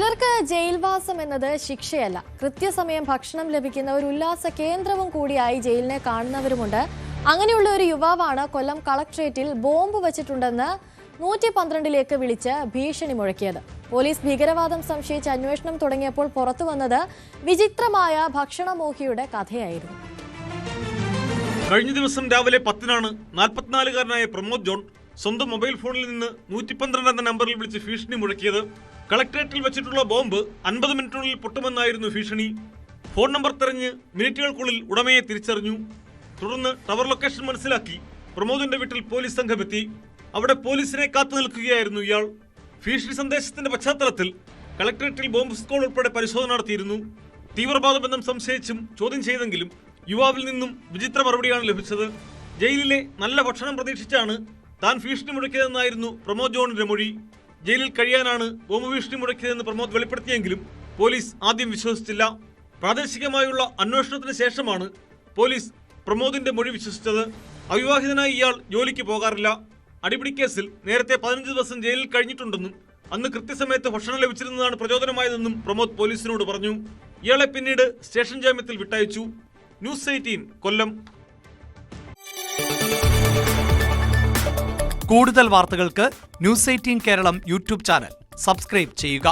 ചിലർക്ക് ജയിൽവാസം എന്നത് ശിക്ഷയല്ല, കൃത്യസമയം ഭക്ഷണം ലഭിക്കുന്ന ഒരു ഉല്ലാസ കേന്ദ്രവും കൂടിയായി ജയിലിനെ കാണുന്നവരുമുണ്ട്. അങ്ങനെയുള്ള ഒരു യുവാവാണ് കൊല്ലം കളക്ട്രേറ്റിൽ ബോംബ് വച്ചിട്ടുണ്ടെന്ന് 112ലേക്ക് വിളിച്ച് ഭീഷണി മുഴക്കിയത്. പോലീസ് ഭീകരവാദം സംശയിച്ച് അന്വേഷണം തുടങ്ങിയപ്പോൾ പുറത്തുവന്നത് വിചിത്രമായ ഭക്ഷണമോഹിയുടെ കഥയായിരുന്നു. കഴിഞ്ഞ ദിവസം രാവിലെ 10-നാണ് 44-കാരനായ പ്രമോദ് ജോൺ സ്വന്തം മൊബൈൽ ഫോണിൽ നിന്ന് 112 എന്ന നമ്പറിൽ വിളിച്ച് ഭീഷണി മുഴക്കിയത്. കളക്ട്രേറ്റിൽ വെച്ചിട്ടുള്ള ബോംബ് 50 മിനിറ്റിനുള്ളിൽ പൊട്ടുമെന്നായിരുന്നു ഭീഷണി. ഫോൺ നമ്പർ തെരഞ്ഞ് മിനിറ്റുകൾക്കുള്ളിൽ ഉടമയെ തിരിച്ചറിഞ്ഞു. തുടർന്ന് ടവർ ലൊക്കേഷൻ മനസ്സിലാക്കി പ്രമോദിന്റെ വീട്ടിൽ പോലീസ് സംഘമെത്തി. അവിടെ പോലീസിനെ കാത്തു നിൽക്കുകയായിരുന്നു ഇയാൾ. ഭീഷണി സന്ദേശത്തിന്റെ പശ്ചാത്തലത്തിൽ കളക്ട്രേറ്റിൽ ബോംബ് സ്ക്വാഡ് ഉൾപ്പെടെ പരിശോധന നടത്തിയിരുന്നു. തീവ്രവാദ ബന്ധം സംശയിച്ചും ചോദ്യം ചെയ്തെങ്കിലും യുവാവിൽ നിന്നും വിചിത്ര മറുപടിയാണ് ലഭിച്ചത്. ജയിലിലെ നല്ല ഭക്ഷണം പ്രതീക്ഷിച്ചാണ് താൻ ഭീഷണി മുഴക്കിയതെന്നായിരുന്നു പ്രമോദ് ജോണിന്റെ മൊഴി. ജയിലിൽ കഴിയാനാണ് ബോംബ് ഭീഷണി മുഴക്കിയതെന്ന് പ്രമോദ് വെളിപ്പെടുത്തിയെങ്കിലും പോലീസ് ആദ്യം വിശ്വസിച്ചില്ല. പ്രാദേശികമായുള്ള അന്വേഷണത്തിന് ശേഷമാണ് പോലീസ് പ്രമോദിന്റെ മൊഴി വിശ്വസിച്ചത്. അവിവാഹിതനായ ഇയാൾ ജോലിക്ക് പോകാറില്ല. അടിപിടി കേസിൽ നേരത്തെ 15 ദിവസം ജയിലിൽ കഴിഞ്ഞിട്ടുണ്ടെന്നും അന്ന് കൃത്യസമയത്ത് ഭക്ഷണം ലഭിച്ചിരുന്നതാണ് പ്രചോദനമായതെന്നും പ്രമോദ് പോലീസിനോട് പറഞ്ഞു. ഇയാളെ പിന്നീട് സ്റ്റേഷൻ ജാമ്യത്തിൽ വിട്ടയച്ചു. ന്യൂസ് 18 കൊല്ലം. കൂടുതൽ വാർത്തകൾക്ക് news 18 Keralam YouTube channel subscribe ചെയ്യുക.